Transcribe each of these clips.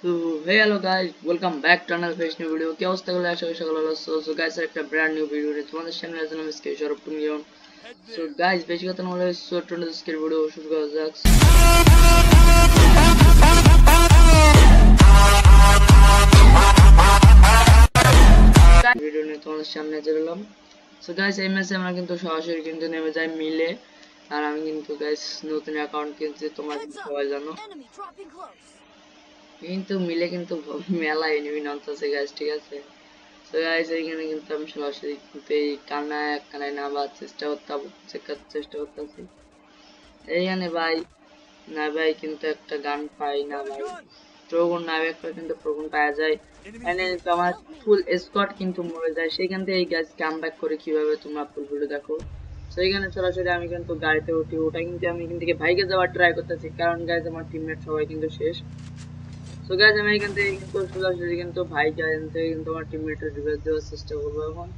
So hey hello guys, welcome back to another fresh new video. क्या अवस्था है आशा करो সকল so guys একটা brand new video রে তোমাদের সামনে আজ আমি স্কেচ আর তুমি যেমন so guys বেশি কথা না বলে so টুডে স্কেচ ভিডিও শুরু করা যাক ভিডিও নিয়ে তোমাদের সামনে চললাম so guys এই ম্যাচে আমরা কিন্তু সরাসরি কিন্তু নেমে যাই মিলে আর আমি কিন্তু guys নতুন অ্যাকাউন্ট কিনছি তোমরা সবাই জানো কিন্তু মিলে কিন্তু মেলা এনিমি নামতেছে গাইস ঠিক আছে সো গাইস এইখানে কিন্তু আমি সরাসরি কিন্তু এই কানায় নামার চেষ্টা করতেছি এইখানে ভাই না ভাই কিন্তু একটা গান পাই না ভাই ড্রাগন নামে একটা কিন্তু ড্রাগন পাওয়া যায় এখানে কিন্তু আমার ফুল স্কোয়াড কিন্তু মরে যায় সেখান থেকে এই গাইস কামব্যাক করে কিভাবে তোমরা ফুল ভিডিও দেখো সো এইখানে সরাসরি আমি কিন্তু গাড়িতে উঠি ওটা কিন্তু আমি এখান থেকে ভাইকে যাওয়ার ট্রাই করতেছি কারণ গাইস আমার টিমমেট সবাই কিন্তু শেষ So guys আমি এখান থেকে কিন্তু সরাসরি কিন্তু ভাইকে এখান থেকে কিন্তু আমার টিমমেটের রিভাইভ দেওয়ার চেষ্টা করবো এখন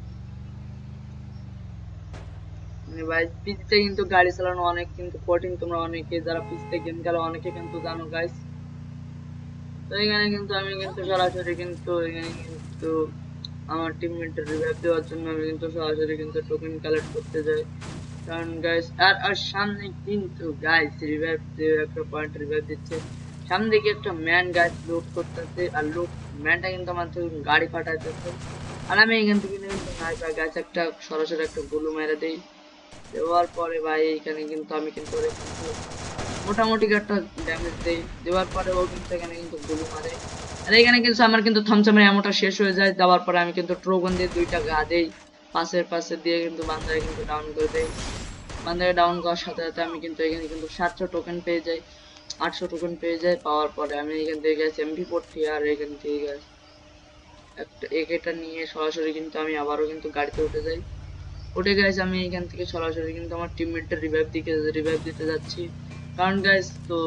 মানে ভাই পিচতে কিন্তু গাড়ি চালানো অনেক কিন্তু কঠিন তোমরা অনেকে যারা পিচতে গেম খেলো অনেকে কিন্তু জানো গাইস তো এখানে কিন্তু আমি কিন্তু সরাসরি কিন্তু এখানে কিন্তু আমার টিমমেটের রিভাইভ দেওয়ার জন্য আমি কিন্তু সরাসরি কিন্তু টোকেন কালেক্ট করতে যাই কারণ গাইস আর সামনে কিন্তু গাইস রিভাইভ একটা পয়েন্ট রিভাইভ দিচ্ছে সামনে দিকে একটা ম্যান গাছ লুট করতেছে আর লুট ম্যানটা কিন্তু আমার গাড়ি ফাটাইতেছে আর আমি এখান থেকে কিন্তু গাছ একটা সরাসরি একটা গুলু মেরে দেই দেওয়ার পরে ভাই এখানে কিন্তু আমি কিন্তু মোটামুটি একটা ড্যামেজ দেই দেওয়ার পরে ও কিন্তু এখানে কিন্তু গুলু মারে আর এখানে কিন্তু আমার কিন্তু থমথমের এমনটা শেষ হয়ে যায় দেওয়ার পরে আমি কিন্তু ট্রোগন দিয়ে দুইটা গা দেই পাশে দিয়ে কিন্তু বান্দারে কিন্তু ডাউন করে দেই বান্দারে ডাউন করার সাথে সাথে আমি কিন্তু এখানে কিন্তু 700 টোকেন পেয়ে যাই 800 টোকেন পেয়ে যায় পাওয়ার পরে আমি এখান থেকে গেছি MP40 আর এখান থেকে গেছি একটা একেটা নিয়ে সরাসরি কিন্তু আমি আবারও কিন্তু গাড়িতে উঠে যাই উঠে গেছি আমি এখান থেকে সরাসরি কিন্তু আমার টিমমেটদের রিভাইভ দিতে যাচ্ছি কারণ গাইস তো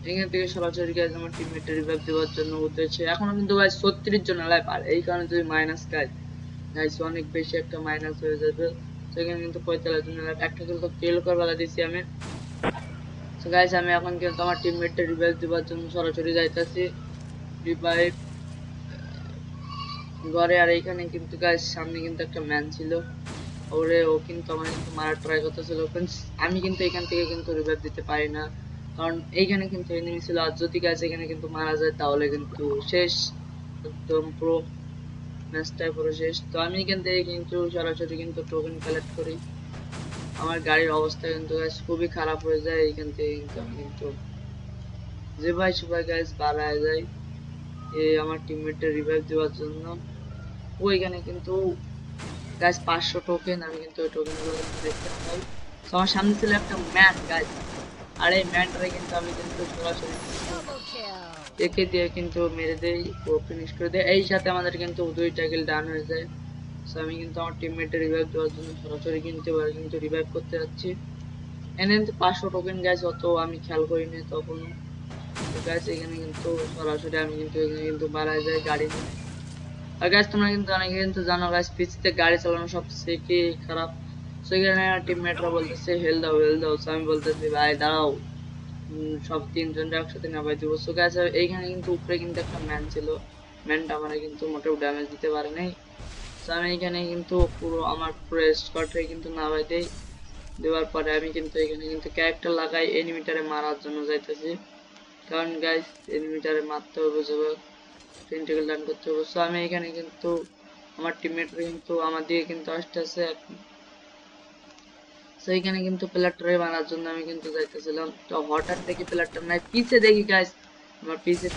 এখান থেকে সরাসরি গাইস আমার টিমমেটদের রিভাইভ দেওয়ার জন্য উঠেছে এখনো কিন্তু গাইস 36 জন লাইভ আর এই কারণে যদি মাইনাস গাইস অনেক বেশি একটা মাইনাস হয়ে যাবে সেখানে কিন্তু 45 জন লাইভ একটা কিন্তু কিল করে বলা দিছি আমি So guys আমি এখন কিন্তু আমার টিমমেটদের রিভাইভ দেওয়ার জন্য সরাসরি যাইতাছি রিভাইভ ঘরে আর এইখানে কিন্তু গাইস সামনে কিন্তু একটা ম্যান ছিল ও কিন্তু আমার কিন্তু মারার ট্রাই করতেছিল फ्रेंड्स আমি কিন্তু এখান থেকে কিন্তু রিভাইভ দিতে পারি না কারণ এইখানে কিন্তু এনিমি ছিল আর যদি গাইস এখানে কিন্তু মারা যায় তাহলে কিন্তু শেষ একদম প্রো ম্যাচটাই পুরো শেষ তো আমি এখান থেকে কিন্তু সরাসরি কিন্তু টোকেন কালেক্ট করি আমার গাড়ির অবস্থা কিন্তু গাইস খুবই খারাপ হয়ে যায় এখান থেকে কিন্তু যে ভাই সবাই গাইস বাড়ায় যায় এই আমার টিমমেটদের রিভাইভ দেওয়ার জন্য ওইখানে কিন্তু গাইস 500 টোকেন আমি কিন্তু ওই টোকেনগুলো কিন্তু দেখতে পাই তো আমার সামনে ছিল একটা ম্যান গাইস আর এই ম্যানটারে কিন্তু আমি কিন্তু সরাসরি একে দিয়ে কিন্তু মেরে দেই ও ফিনিশ করে দেয় এই সাথে আমাদের কিন্তু দুইটা কিল ডান হয়ে যায় সো আমি কিন্তু আমার টিমমেটদের রিভাইভ দেওয়ার জন্য সরাসরি কিন্তু রিভাইভ করতে যাচ্ছি এনে কিন্তু 500 টোকেন গাইস অত আমি খেয়াল করিনি তখন তো গাইস এখানে কিন্তু সরাসরি আমি কিন্তু এখানে কিন্তু বাড়ায় যায় গাড়ি নিয়ে আর গাইস তোমরা কিন্তু অনেকে কিন্তু জানো গাইস পিছিতে গাড়ি চালানো সবচেয়ে কি খারাপ সো এখানে টিমমেটরা বলতেছে হেল দাও সো আমি বলতেছি ভাই দাঁড়াও সব তিনজন একসাথে নামাই দিব সো গাইস এইখানে কিন্তু উপরে কিন্তু একটা ম্যান ছিল ম্যানটা আমার কিন্তু মোটেও ড্যামেজ দিতে পারে নাই সো আমি এখানে কিন্তু পুরো আমার পুরো স্কোয়াডটাই কিন্তু নামাই দেই দেওয়ার পরে আমি কিন্তু এখানে কিন্তু ক্যারেক্টার লাগাই এনিমিটারে মারার জন্য যাইতেছি কারণ গাইস এনিমিটারে মারতে হবে যাবে টেন্টিকল ডান করতে হবে সো আমি এখানে কিন্তু আমার টিমমেটরা কিন্তু আমার দিকে কিন্তু আসতেছে সো এখানে কিন্তু প্লেয়ারটারে মারার জন্য আমি কিন্তু যাইতেছিলাম তো হঠাৎ দেখি প্লেয়ারটা নাই পিছে দেখি গাইস আমার পিছে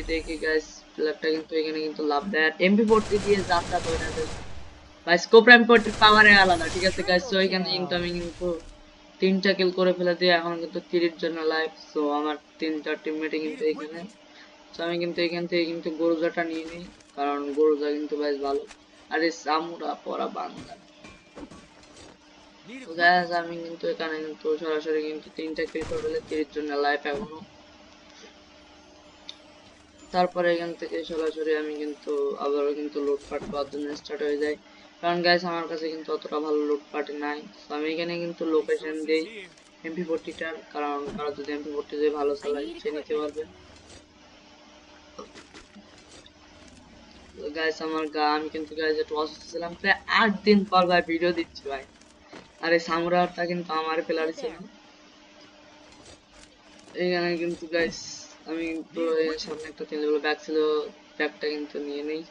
দেখি গাইস প্লেয়ারটা কিন্তু এখানে কিন্তু লাভ দেয় আর MP40 দিয়ে যাত্রা করে দেয় ভাই স্কোপ MP40 পাওয়ারে আলাদা ঠিক আছে গাইস সো এখানে কিন্তু আমি কিন্তু 3টা কিল করে ফেলে দিয়ে এখন কিন্তু 30 জন লাইভ সো আমার 3টা টিমমেট কিন্তু এখানে সো আমি কিন্তু এখান থেকে কিন্তু গরুজাটা নিয়ে নিই কারণ গরুজা কিন্তু বেশ ভালো আর এই সামুরা পরা বান্দা তো গাইস আমি কিন্তু এখানে কিন্তু সরাসরি কিন্তু 3টা কিল করে ফেলে 30 জন লাইভ এখনো তারপরে এখান থেকে সরাসরি আমি কিন্তু আবারও কিন্তু লুটপাট করার জন্য স্টার্ট হয়ে যায় কারণ গাইস আমার কাছে কিন্তু অতটা ভালো লুটপাট নাই তো আমি এখানে কিন্তু লোকেশন দেই MP40টার কারণ কারো যদি MP40 দিয়ে ভালো চালায় সে নিতে পারবে গাইস আমার আমি কিন্তু গাইস একটু অসুস্থ ছিলাম, প্রায় 8 দিন পর ভাই ভিডিও দিচ্ছি ভাই। আর এই সামুরাটা কিন্তু আমার প্লেয়ার ছিল। এইখানে কিন্তু গাইস আমি কিন্তু সামনে একটা 3 লেভেল ব্যাগ ছিল, ব্যাগটা কিন্তু নিয়ে নেই।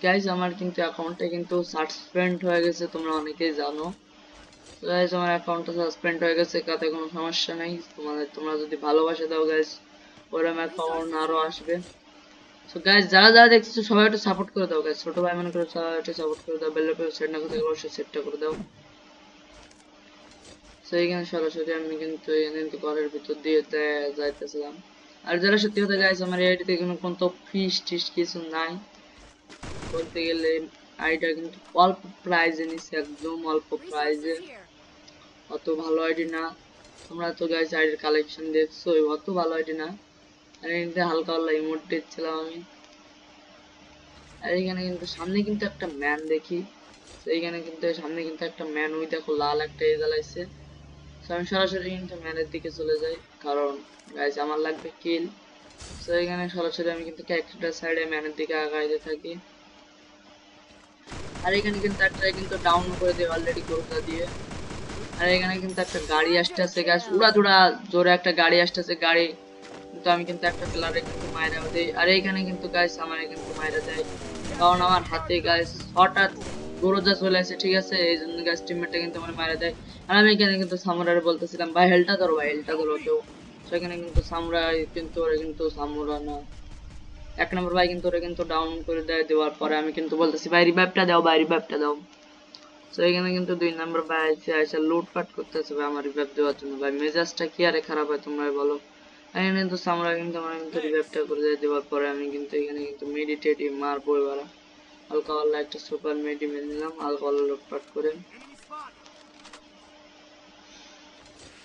গাইস আমার কিন্তু অ্যাকাউন্টটা কিন্তু সাসপেন্ড হয়ে গেছে, তোমরা অনেকেই জানো। গাইস আমার অ্যাকাউন্টটা সাসপেন্ড হয়ে গেছে, তাতে কোনো সমস্যা নাই। তোমরা যদি ভালোবাসা দাও গাইস, ওরকম অ্যাকাউন্ট আরো আসবে। সো গাইস যারা যারা দেখছো সবাই একটু সাপোর্ট করে দাও গাইস, ছোট ভাই মনে করে সবাই একটু সাপোর্ট করে দাও, বেল আইকন সেট না করে অবশ্যই সেটটা করে দাও। সো এইখানে সরাসরি আমি কিন্তু ঘরের ভিতর দিয়ে যাইতেছিলাম। আর যারা সত্যি কথা গাইস আমার এই আইডিতে কোনো ফিস টিস কিছু নাই বলতে গেলে। আইডিটা কিন্তু অল্প প্রাইজে নিচ্ছে, একদম অল্প প্রাইজে, অত ভালো আইডি না। তোমরা তো গাইস আইডির কালেকশন দেখছো, অত ভালো আইডি না। আর এখানে হালকা হালকা ইমোট দিচ্ছিলাম আমি। আর এখানে কিন্তু সামনে কিন্তু একটা ম্যান দেখি, তো এইখানে কিন্তু সামনে কিন্তু একটা ম্যান, ওই দেখো লাল একটা জ্বালাইছে। তো আমি সরাসরি কিন্তু ম্যানের দিকে চলে যাই, কারণ গাইস আমার লাগবে কিল। তো এখানে সরাসরি আমি কিন্তু ক্যারেক্টার সাইডে ম্যানের দিকে আগাইতে থাকি। আর এখানে কিন্তু একটা কিন্তু ডাউন করে দিই অলরেডি গোলটা দিয়ে। আর এখানে কিন্তু একটা গাড়ি আসতেছে গাইস, উড়াধুরা জোরে একটা গাড়ি আসতেছে গাড়ি, কিন্তু আমি কিন্তু একটা প্লেয়ারে কিন্তু মাইরা দেই। আর এইখানে কিন্তু গাইস আমার কিন্তু মাইরা দেয়, কারণ আমার হাতে গাইস হঠাৎ গোরোজা চলে আসে, ঠিক আছে, এই জন্য গাইস টিমমেটটা কিন্তু আমার মাইরা দেয়। আর আমি এখানে কিন্তু সামুরারে বলতেছিলাম ভাই হেলটা ধরো, ভাই হেলটা ধরো কেউ। সেখানে কিন্তু সামুরাই কিন্তু ওরা কিন্তু সামুরা না, 1 নম্বর ভাই কিন্তু ওরা কিন্তু ডাউন করে দেওয়ার পরে আমি কিন্তু বলতেছি ভাই রিভাইভটা দাও, ভাই রিভাইভটা দাও। তো এখানে কিন্তু 2 নম্বর ভাই এসে লুটপাট করতেছে ভাই আমার রিভাইভ দেওয়ার জন্য। ভাই মেজাজটা কি আরে খারাপ হয় তোমরাই বলো। এখানে কিন্তু সামরা কিন্তু আমার কিন্তু রিভাইভটা করে দেওয়ার পরে আমি কিন্তু এখানে কিন্তু মেডিটেটিভ মারবো এবার। হালকা হালকা একটা সুপার মেডি মেরে নিলাম হালকা হালকা লুটপাট করে।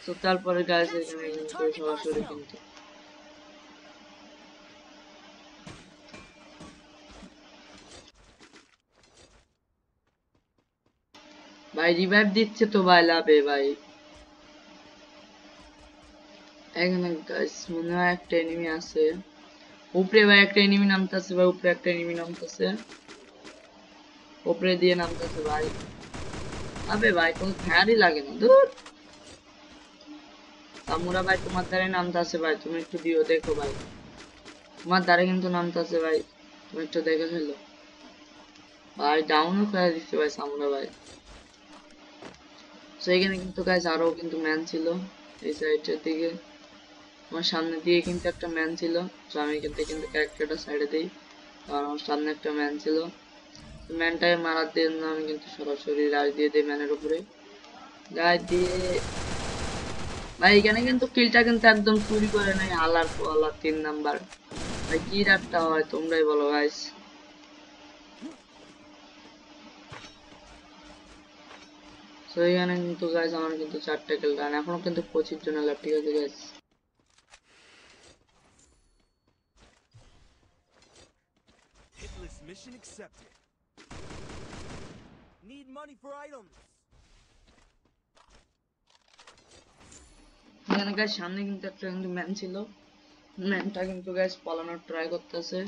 তো তারপরে গাইস এখানে কিন্তু সরাসরি কিন্তু ভাই রিভাইভ দিচ্ছে তো ভাই লাভে ভাই। এখানে গাইস মনে হয় একটা এনিমি আছে উপরে ভাই, একটা এনিমি নামতেছে ভাই, উপরে একটা এনিমি নামতেছে, উপরে দিয়ে নামতেছে ভাই। আবে ভাই কোন ফায়ারই লাগে না দূর। সামুরা ভাই তোমার দ্বারে নামতেছে ভাই, তুমি একটু দিও দেখো ভাই, তোমার দ্বারে কিন্তু নামতেছে ভাই, তুমি একটু দেখে ফেলো ভাই। ডাউনও করে দিচ্ছে ভাই সামুরা ভাই। তো এখানে কিন্তু গাইস আরো কিন্তু ম্যান ছিল এই সাইডের দিকে, আমার সামনে দিয়ে কিন্তু একটা ম্যান ছিল। তো আমি কিন্তু ক্যারেক্টারটা সাইডে দিই, কারণ আমার সামনে একটা ম্যান ছিল। ম্যানটাকে মারার জন্য আমি কিন্তু সরাসরি রাশ দিয়ে দিই ম্যানের উপরে, রাশ দিয়ে ভাই এখানে কিন্তু কিলটা কিন্তু একদম চুরি করে নাই আলার পোয়ালা 3 নাম্বার। ভাই কি রাখতে হয় তোমরাই বলো গাইস। তো এখানে কিন্তু গাইস আমার কিন্তু 4টা কিল রান, এখনো কিন্তু 25 জন লাভ, ঠিক আছে guys. Hitless mission accepted. Need money for items. এখানে গাইস সামনে কিন্তু একটা কিন্তু ম্যান ছিল, ম্যানটা কিন্তু গাইস পালানোর ট্রাই করতেছে।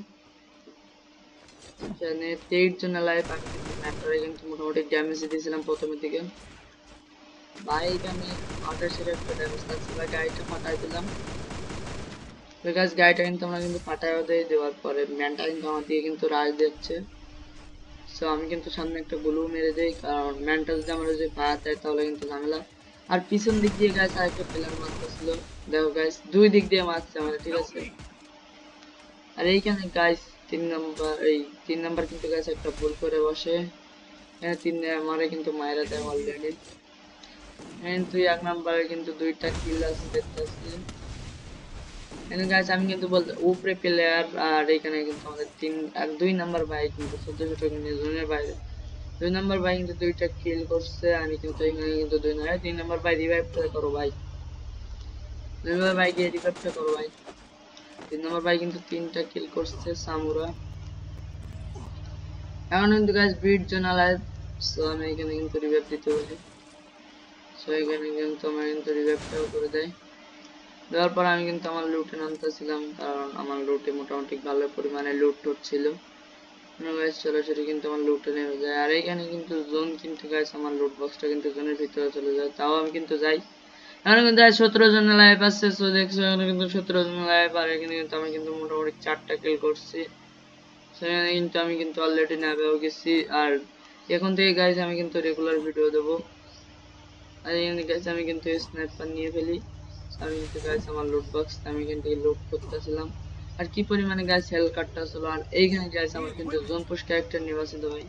এখানে 23 জন লাইভ, আমি কিন্তু ম্যানটারে কিন্তু মোটামুটি ড্যামেজ দিয়েছিলাম প্রথমের দিকে ভাই। এখানে 28 এর একটা ড্যামেজ লাগছে ভাই, গাড়িটা ফাটাই দিলাম। তো গাইস গাড়িটা কিন্তু আমরা কিন্তু ফাটাই দেওয়ার পরে ম্যানটা কিন্তু আমার দিকে কিন্তু রাশ দিচ্ছে। সো আমি কিন্তু সামনে একটা গ্লু মেরে দেই, কারণ ম্যানটা যদি আমার যদি পাওয়া যায় তাহলে কিন্তু ঝামেলা। আর পিছন দিক দিয়ে গাইস আরেকটা প্লেয়ার মারতেছিল, দেখো গাইস 2 দিক দিয়ে মারছে আমাদের, ঠিক আছে। আর এইখানে গাইস 3 নাম্বার কিন্তু গাইস একটা ভুল করে বসে, এখানে 3 আমারে কিন্তু মাইরা দেয় অলরেডি। কিন্তু 1 নাম্বারে কিন্তু 2টা কিল আছে দেখতেছি। এখানে গাইস আমি কিন্তু বলতে উপরে প্লেয়ার, আর এখানে কিন্তু আমাদের 2 নাম্বার ভাই কিন্তু 14 ছোট জোনের বাইরে। 2 নাম্বার ভাই কিন্তু 2টা কিল করছে, আমি কিন্তু এখানে কিন্তু 2 নয় 3 নাম্বার ভাই রিভাইভটা করো ভাই, 2 নাম্বার ভাই গিয়ে রিভাইভটা করো ভাই। 3 নাম্বার ভাই কিন্তু 3টা কিল করছে সামুরা। এখন কিন্তু গাইস 20 জন আলাদা। সো আমি এখানে কিন্তু রিভাইভ দিতে বলি, সো এখানে কিন্তু আমার কিন্তু রিভাইভটাও করে দেয়। দেওয়ার পর আমি কিন্তু আমার লুটে নামতেছিলাম, কারণ আমার লুটে মোটামুটি ভালো পরিমাণে লুট ছিল। গাইস সরাসরি কিন্তু আমার লুটে নেমে যায়, আর এখানে কিন্তু জোন কিন্তু গাইস আমার লুট বক্সটা কিন্তু জোনের ভিতরে চলে যায়, তাও আমি কিন্তু যাই। এখানে কিন্তু 17 জন লাইভ আছে, সো দেখছো এখানে কিন্তু 17 জন লাইভ, আর এখানে কিন্তু আমি কিন্তু মোটামুটি 4টা কিল করছি। সেখানে কিন্তু আমি কিন্তু অলরেডি নামেও গেছি, আর এখন থেকে গাইস আমি কিন্তু রেগুলার ভিডিও দেবো। আর এখানে গাইস আমি কিন্তু স্নাইপার নিয়ে ফেলি। আমি কিন্তু গাইস আমার লুট বক্স আমি কিন্তু লুট করতেছিলাম, আর কি পরিমাণে গাইস হেল কাটটা ছিল। আর এইখানে গাইস আমার কিন্তু জোন পুশ ক্যারেক্টার নির্বাচিত ভাই,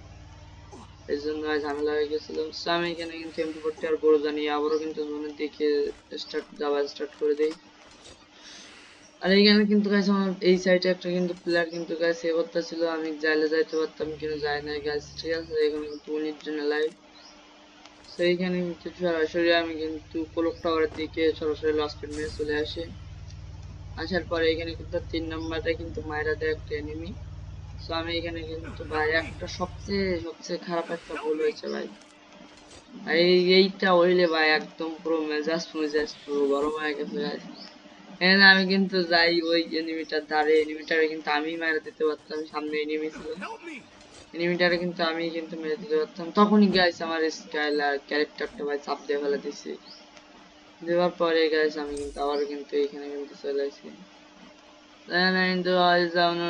এই জন্য ঝামেলা হয়ে গেছিল। সো আমি এখানে কিন্তু এমপি40 আর বড় জানিয়ে আবারও কিন্তু জোনের দিকে যাওয়া স্টার্ট করে দেই। আর এইখানে কিন্তু গাইস আমার এই সাইডে একটা কিন্তু প্লেয়ার কিন্তু গাইস এ করতেছিল, আমি যাইলে যাইতে পারতাম কিন্তু যাই নাই গাইস, ঠিক আছে। এখানে কিন্তু 19 জন লাইভ, সেইখানে কিন্তু সরাসরি আমি কিন্তু ক্লক টাওয়ারের দিকে সরাসরি লাস্ট মেরে চলে আসি। আসার পরে এখানে কিন্তু 3 নাম্বারটা কিন্তু মাইরা দেয় একটা এনিমি। সো আমি এখানে কিন্তু ভাই একটা সবচেয়ে খারাপ একটা ভুল হয়েছে ভাই, এইটা হইলে ভাই একদম পুরো মেজাজ পুরো গরম হয়ে গেছে ভাই। এখানে আমি কিন্তু যাই ওই এনিমিটার ধারে, এনিমিটারে কিন্তু আমি মেরে দিতে পারতাম, সামনে এনিমি ছিল, Help me! এনিমিটারে কিন্তু আমি কিন্তু মেরে দিতে পারতাম। তখনই গাইস আমার স্কাইলার ক্যারেক্টারটা ভাই চাপ দিয়ে ফেলে দিছি, দেওয়ার পরে গাইস আমি কিন্তু আবার কিন্তু এখানে কিন্তু চলে আসি। এখানে কিন্তু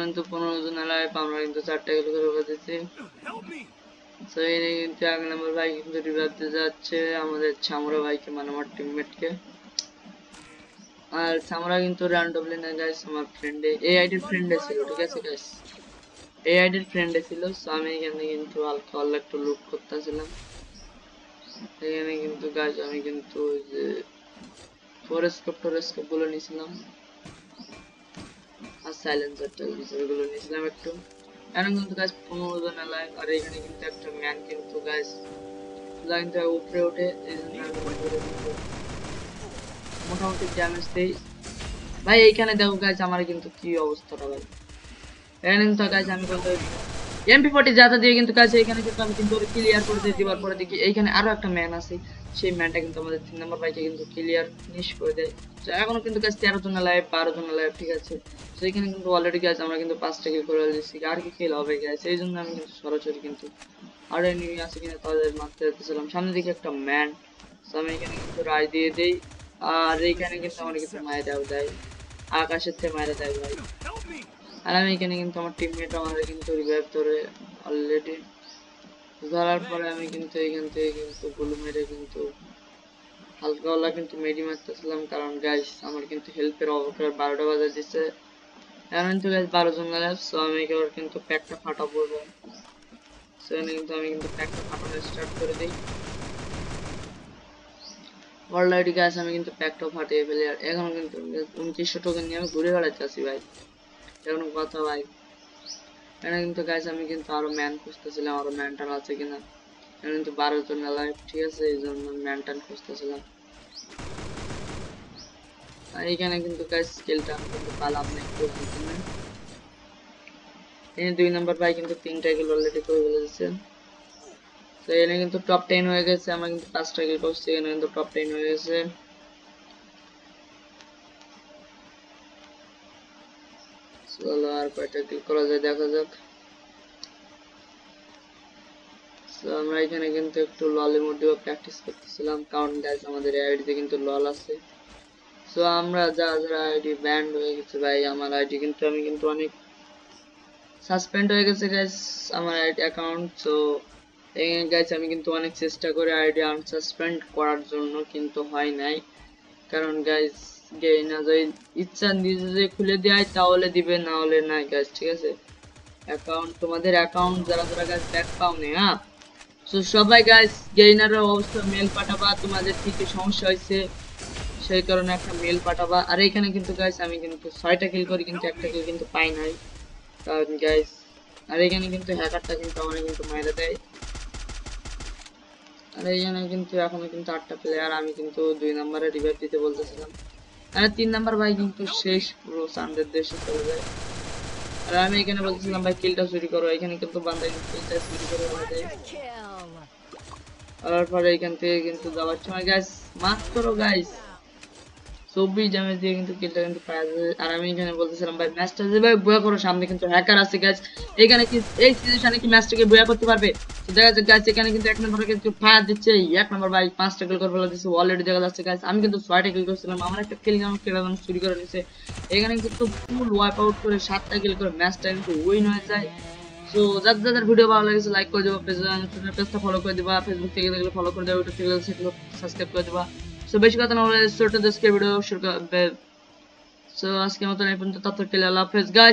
কিন্তু 15 জন লাইভ, আমরা কিন্তু 4টা কিল করে দিচ্ছি। Help me! তো এনে কিন্তু 1 নম্বর ভাই কিন্তু রিভাইভ দিতে যাচ্ছে আমাদের ছামরা ভাইকে, মানে আমার টিমমেটকে। আর ছামরা কিন্তু র্যান্ডমলি না গাইস, আমার ফ্রেন্ডে এই আইডির ফ্রেন্ডে ছিল, ঠিক আছে গাইস, এই আইডির ফ্রেন্ডে ছিল। সো আমি এখানে কিন্তু হালকা হালকা একটু লুট করতেছিলাম। এখানে কিন্তু গাইস আমি কিন্তু যে ফোরস্কোপ গুলো নিয়েছিলাম, আর সাইলেন্সার গুলো নিয়েছিলাম একটু। এখন কিন্তু গাইস 15 জন লাইভ, আর এখানে কিন্তু একটা ম্যান কিন্তু গাইস লাইনটা উপরে ওঠে, এই জন্য আমি উপরে কিন্তু মোটামুটি ড্যামেজ দেই ভাই। এইখানে দেখো গাইস আমার কিন্তু কি অবস্থাটা ভাই, এখানে কিন্তু গাইস আমি কিন্তু এমপি40 যাতা দিয়ে কিন্তু গাইস এখানে কিন্তু আমি কিন্তু ক্লিয়ার করে দিয়ে দেওয়ার পরে দেখি এইখানে আরো একটা ম্যান আছে, সেই ম্যানটা কিন্তু আমাদের 3 নম্বর বাইকে কিন্তু ক্লিয়ার ফিনিশ করে দেয়। তো এখনো কিন্তু গাইস 13 জন লাইভ, 12 জন লাইভ, ঠিক আছে। তো এখানে কিন্তু অলরেডি গাইস আমরা কিন্তু 5টা কিল করে দিয়েছি, আর কি কিল হবে গাইস, এই জন্য আমি কিন্তু সরাসরি কিন্তু আর এনিমি আছে কিনা তাদের মারতে যাচ্ছিলাম, সামনে দিকে একটা ম্যান। তো আমি এখানে কিন্তু রায় দিয়ে দেই, আর এইখানে কিন্তু Mission আমার কিন্তু accepted. মায়েরাও দেয়, আকাশের থেকে মায়েরা দেয় ভাই। Help me! আর আমি এখানে কিন্তু আমার টিমমেট আমাদের কিন্তু রিভাইভ ধরে অলরেডি, ধরার পরে আমি কিন্তু এখান থেকে কিন্তু গুলো মেরে কিন্তু হালকা হালকা কিন্তু মেডি মারতেছিলাম, কারণ গাইস আমার কিন্তু হেল্পের অবকার 12টা বাজে দিচ্ছে। এখন কিন্তু গাইস 12 জন লাইভ, সো আমি এবার কিন্তু প্যাকটা ফাটাবো এবার। সো এখানে কিন্তু আমি কিন্তু প্যাকটা ফাটানো স্টার্ট করে দিই অলরেডি গাইস, আমি কিন্তু প্যাকটা ফাটিয়ে ফেলি। আর এখন কিন্তু 2900 টোকেন নিয়ে আমি ঘুরে বেড়াচ্ছি ভাই, এখন কথা ভাই। এখানে কিন্তু গাইস আমি কিন্তু আরো ম্যান খুঁজতেছিলাম, আরো ম্যানটার আছে কিনা। এখানে কিন্তু 12 জন লাইভ, ঠিক আছে, এই জন্য ম্যানটান খুঁজতেছিলাম। আর এখানে কিন্তু গাইস স্কিলটা আমি কিন্তু পালাম না একটু জন্য। এই 2 নাম্বার ভাই কিন্তু 3টা কিল অলরেডি করে ফেলেছে। তো এখানে কিন্তু টপ 10 হয়ে গেছে, আমরা কিন্তু 5টা কিল করছি, এখানে কিন্তু টপ 10 হয়ে গেছে। চলো আর কয়টা কিল করা যায় দেখা যাক। তো আমরা এখানে কিন্তু একটু ললের মধ্যেও প্র্যাকটিস করতেছিলাম, কারণ গাইস আমাদের আইডিতে কিন্তু লল আছে। সো আমরা যারা আইডি ব্যান্ড হয়ে গেছে ভাই, আমার আইডি কিন্তু আমি কিন্তু অনেক সাসপেন্ড হয়ে গেছে গাইস আমার আইডি অ্যাকাউন্ট। সো গাইস আমি কিন্তু অনেক চেষ্টা করে আইডি আনসাসপেন্ড করার জন্য, কিন্তু হয় নাই, কারণ গাইস গেইনা যদি ইচ্ছা নিজে যদি খুলে দেয় তাহলে দিবে, না হলে নাই গাইস, ঠিক আছে। অ্যাকাউন্ট তোমাদের অ্যাকাউন্ট যারা যারা গাইস ব্যাক পাওনি, হ্যাঁ, সো সবাই গাইস গেইনারের অবস্থা মেল পাঠাবা, তোমাদের কি কি সমস্যা হয়েছে সেই কারণে একটা মেল পাঠাবা। আর এখানে কিন্তু গাইস আমি কিন্তু 6টা কিল করি, কিন্তু একটা কিল কিন্তু পাই নাই, কারণ গাইস আর এখানে কিন্তু হ্যাকারটা কিন্তু আমাকে কিন্তু মাইরা দেয়। আর এখানে কিন্তু এখনো কিন্তু 8টা প্লেয়ার, আমি কিন্তু 2 নম্বরে রিভাইভ দিতে বলতেছিলাম, আর 3 নাম্বার ভাই কিন্তু শেষ পুরো সানদের দেশে চলে যায়। আর আমি এখানে বলতেছিলাম ভাই কিলটা চুরি করো, এখানে কিন্তু বান্দা কিন্তু কিলটা চুরি করে ফেলে দেয়। তারপরে এখান থেকে কিন্তু যাওয়ার সময় গাইস মাফ করো গাইস, 24 ড্যামেজ দিয়ে কিন্তু কিলটা কিন্তু পাওয়া যায়। আর আমি এখানে বলতেছিলাম ভাই ম্যাচটা যে ভাই বুয়া করো, সামনে কিন্তু হ্যাকার আছে গাইস। এখানে কি এই সিচুয়েশনে কি ম্যাচটাকে বুয়া করতে পারবে? তো দেখা যাচ্ছে গাইস এখানে কিন্তু এক নম্বরে কিন্তু ফায়ার দিচ্ছে, এক নম্বর ভাই 5টা কিল করে ফেলে দিচ্ছে অলরেডি দেখা যাচ্ছে গাইস। আমি কিন্তু 6টা কিল করছিলাম, আমার একটা কিল যেন চুরি করে নিছে। এখানে কিন্তু ফুল ওয়াইপ আউট করে 7টা কিল করে ম্যাচটা কিন্তু উইন হয়ে যায়। সো যাদের ভিডিও ভালো লাগছে লাইক করে দিবা, পেজটা ফলো করে দিবা, ফেসবুক থেকে দেখলে ফলো করে দেবা, ইউটিউব থেকে দেখলে সাবস্ক্রাইব করে দিবা। সো বেশি কথা না বলে ছোট দেশকে ভিডিও শুরু সো আজকের মতন এই পর্যন্ত, ততক্ষণ আল্লাহ হাফেজ গাইস।